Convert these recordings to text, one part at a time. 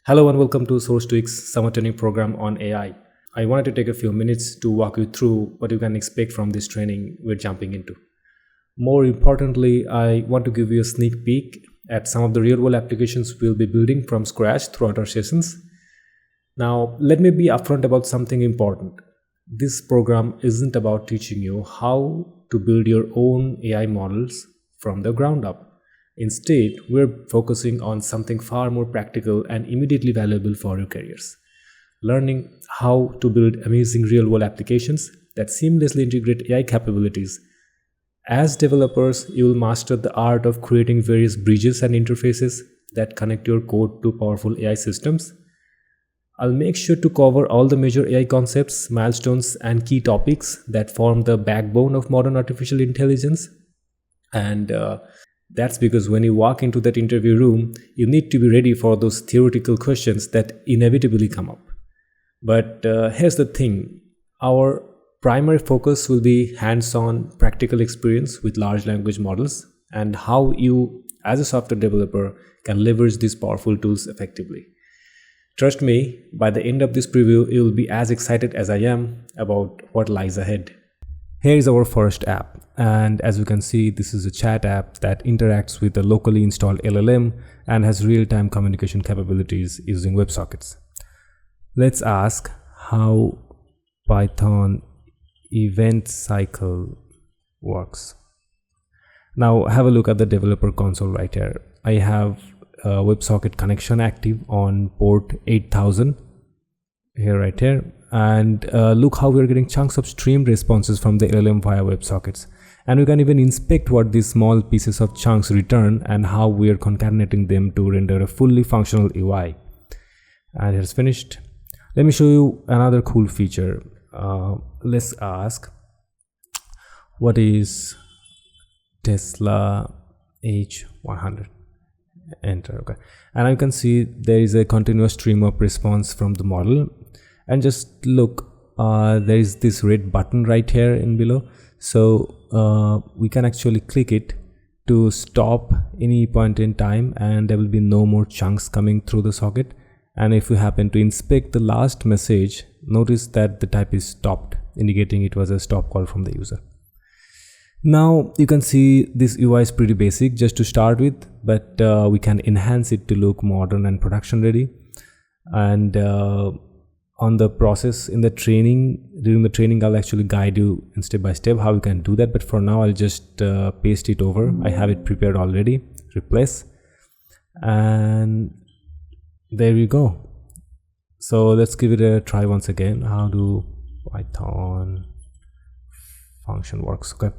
Hello and welcome to SourceTweak's summer training program on AI. I wanted to take a few minutes to walk you through what you can expect from this training we're jumping into. More importantly, I want to give you a sneak peek at some of the real-world applications we'll be building from scratch throughout our sessions. Now, let me be upfront about something important. This program isn't about teaching you how to build your own AI models from the ground up. Instead, we're focusing on something far more practical and immediately valuable for your careers. Learning how to build amazing real-world applications that seamlessly integrate AI capabilities. As developers, you will master the art of creating various bridges and interfaces that connect your code to powerful AI systems. I'll make sure to cover all the major AI concepts, milestones, and key topics that form the backbone of modern artificial intelligence. And that's because when you walk into that interview room, you need to be ready for those theoretical questions that inevitably come up. But here's the thing. Our primary focus will be hands-on practical experience with large language models and how you, as a software developer, can leverage these powerful tools effectively. Trust me, by the end of this preview, you'll be as excited as I am about what lies ahead. Here is our first app, and as you can see, this is a chat app that interacts with a locally installed LLM and has real-time communication capabilities using WebSockets. Let's ask how Python event cycle works. Now have a look at the developer console right here. I have a WebSocket connection active on port 8000 here, right here. And look how we're getting chunks of streamed responses from the LLM via WebSockets. And we can even inspect what these small pieces of chunks return and how we're concatenating them to render a fully functional UI. And it's finished. Let me show you another cool feature. Let's ask, what is Tesla H100? Enter. Okay. And you can see there is a continuous stream of response from the model. And just look, there is this red button right here in below. So we can actually click it to stop any point in time, and there will be no more chunks coming through the socket. And if we happen to inspect the last message, notice that the type is stopped, indicating it was a stop call from the user. Now you can see this UI is pretty basic just to start with, but we can enhance it to look modern and production ready. And on the process in the training, during the training, I'll actually guide you in step by step how you can do that. But for now, I'll just paste it over. I have it prepared already. Replace. And there we go. So let's give it a try once again. How do Python function works? Okay.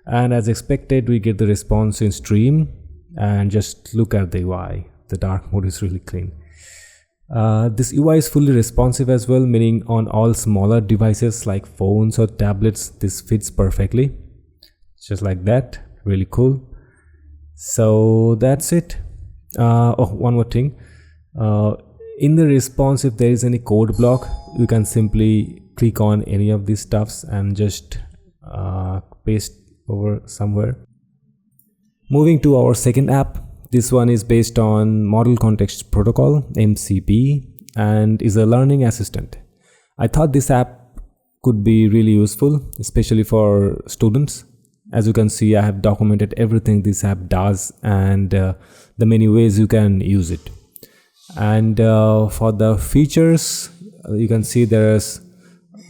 And as expected, we get the response in stream. And just look at the UI. The dark mode is really clean. This UI is fully responsive as well, meaning on all smaller devices like phones or tablets, this fits perfectly. Just like that. Really cool. So that's it. One more thing. In the response, if there is any code block, you can simply click on any of these stuffs and just paste over somewhere. Moving to our second app. This one is based on Model Context Protocol, MCP, and is a learning assistant. I thought this app could be really useful, especially for students. As you can see, I have documented everything this app does and the many ways you can use it. And for the features, you can see there's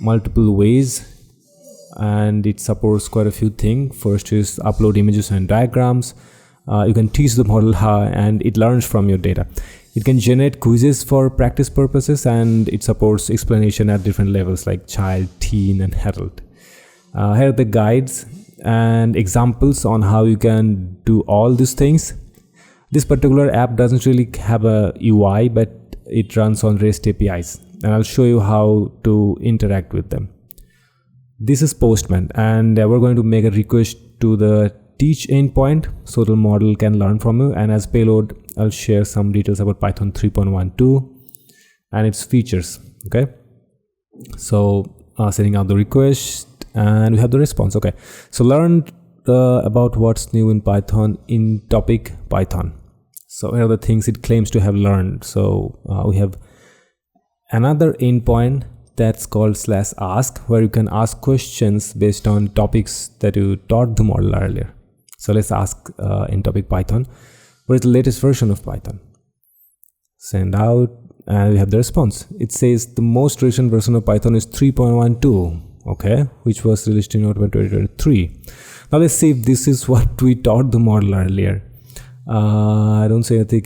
multiple ways, and it supports quite a few things. First is upload images and diagrams. You can teach the model how, and it learns from your data. It can generate quizzes for practice purposes, and it supports explanation at different levels like child, teen, and adult. Here are the guides and examples on how you can do all these things. This particular app doesn't really have a UI, but it runs on REST APIs, and I'll show you how to interact with them. This is Postman, and we're going to make a request to the teach endpoint so the model can learn from you. And as payload, I'll share some details about Python 3.12 and its features. Okay, so sending out the request, and we have the response. Okay, so learn about what's new in Python in topic Python. So here are the things it claims to have learned. So we have another endpoint that's called /ask, where you can ask questions based on topics that you taught the model earlier. So let's ask in topic Python, what is the latest version of Python? Send out, and we have the response. It says the most recent version of Python is 3.12, okay, which was released in October 2023. Now let's see if this is what we taught the model earlier. I don't say anything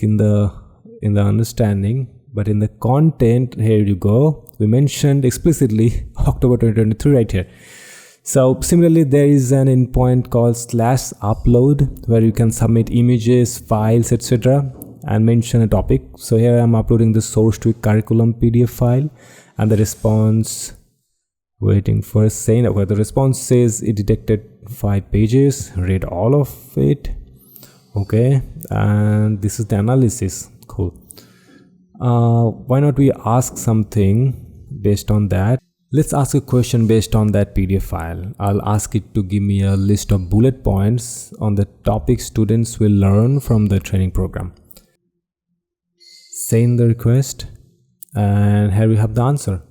in the understanding, but in the content, here you go, we mentioned explicitly October 2023 right here. So similarly, there is an endpoint called /upload, where you can submit images, files, etc. and mention a topic. So here I'm uploading the SourceTweak curriculum PDF file, and the response, waiting for a saying, okay, the response says it detected 5 pages, read all of it, okay, and this is the analysis. Cool. Why not we ask something based on that? Let's ask a question based on that PDF file. I'll ask it to give me a list of bullet points on the topic students will learn from the training program. Send the request, and here we have the answer.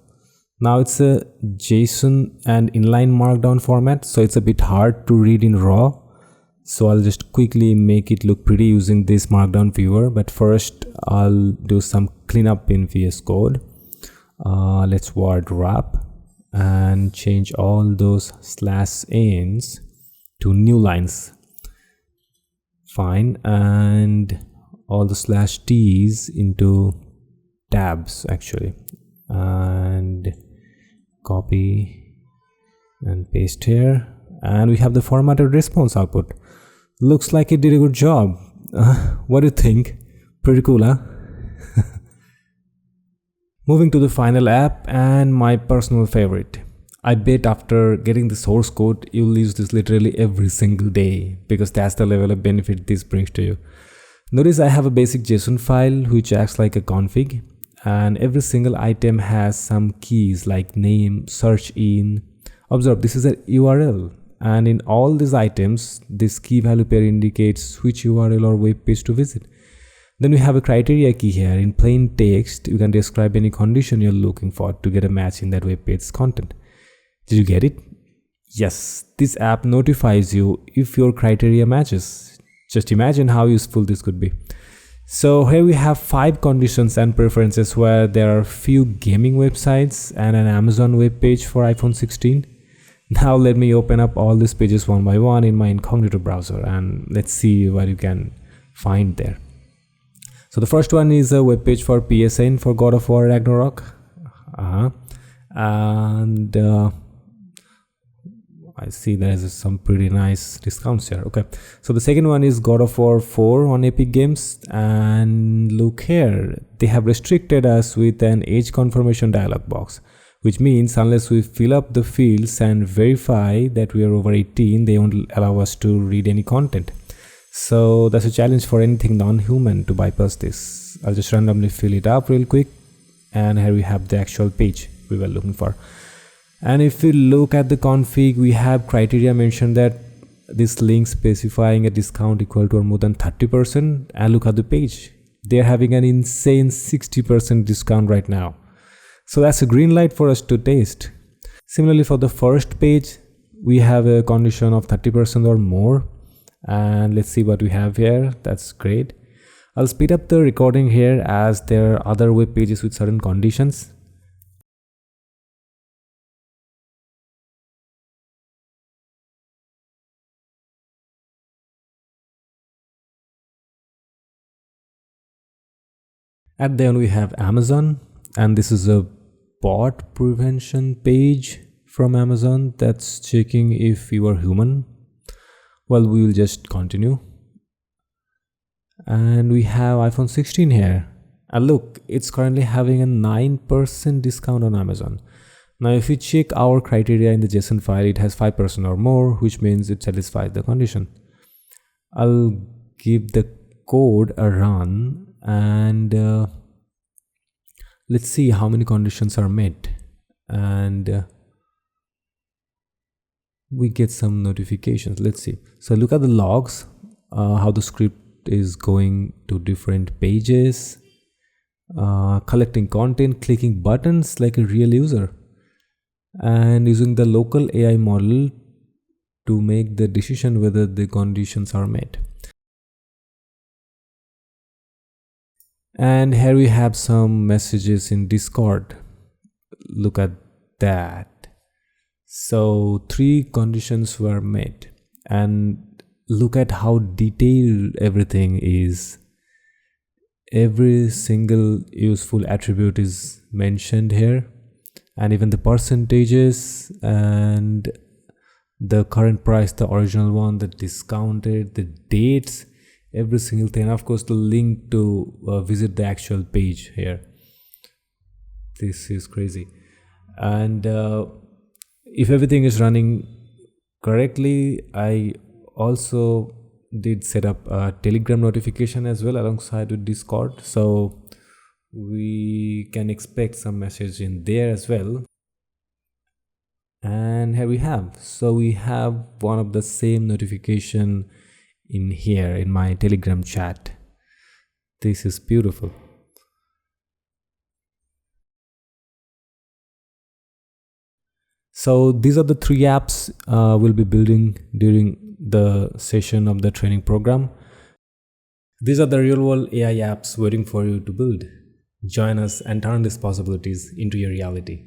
Now it's a JSON and inline markdown format, so it's a bit hard to read in raw. So I'll just quickly make it look pretty using this markdown viewer, but first I'll do some cleanup in VS Code. Let's word wrap and change all those /n's to new lines. Fine, and all the /t's into tabs actually, and copy and paste here, and we have the formatted response output. Looks like it did a good job. What do you think? Pretty cool, huh? Moving to the final app, and my personal favorite. I bet after getting the source code, you'll use this literally every single day, because that's the level of benefit this brings to you. Notice I have a basic JSON file which acts like a config, and every single item has some keys like name, search in. Observe, this is a URL, and in all these items, this key value pair indicates which URL or web page to visit. Then we have a criteria key here. In plain text, you can describe any condition you're looking for to get a match in that web page's content. Did you get it? Yes, this app notifies you if your criteria matches. Just imagine how useful this could be. So here we have 5 conditions and preferences where there are few gaming websites and an Amazon web page for iPhone 16. Now let me open up all these pages one by one in my incognito browser, and let's see what you can find there. So the first one is a web page for PSN for God of War Ragnarok. And I see there's some pretty nice discounts here. Okay, so the second one is God of War 4 on Epic Games, and look here, they have restricted us with an age confirmation dialog box, which means unless we fill up the fields and verify that we are over 18, they won't allow us to read any content. So that's a challenge for anything non-human to bypass this. I'll just randomly fill it up real quick, and here we have the actual page we were looking for. And if we look at the config, we have criteria mentioned that this link specifying a discount equal to or more than 30%, and look at the page, they're having an insane 60% discount right now. So that's a green light for us to taste. Similarly, for the first page, we have a condition of 30% or more, and let's see what we have here. That's great. I'll speed up the recording here as there are other web pages with certain conditions. At the end we have Amazon, and this is a bot prevention page from Amazon that's checking if you are human. Well, we will just continue. And we have iPhone 16 here, and look, it's currently having a 9% discount on Amazon. Now if you check our criteria in the JSON file, it has 5% or more, which means it satisfies the condition. I'll give the code a run, and let's see how many conditions are met, and we get some notifications. Let's see. So look at the logs, how the script is going to different pages, collecting content, clicking buttons like a real user, and using the local AI model to make the decision whether the conditions are met. And here we have some messages in Discord. Look at that. So 3 conditions were met, and look at how detailed everything is. Every single useful attribute is mentioned here, and even the percentages and the current price, the original one, the discounted, the dates, every single thing, and of course the link to visit the actual page here. This is crazy. And if everything is running correctly, I also did set up a Telegram notification as well alongside with Discord, so we can expect some message in there as well. And here we have, so we have one of the same notification in here in my Telegram chat. This is beautiful. So these are the 3 apps we'll be building during the session of the training program. These are the real world AI apps waiting for you to build. Join us and turn these possibilities into your reality.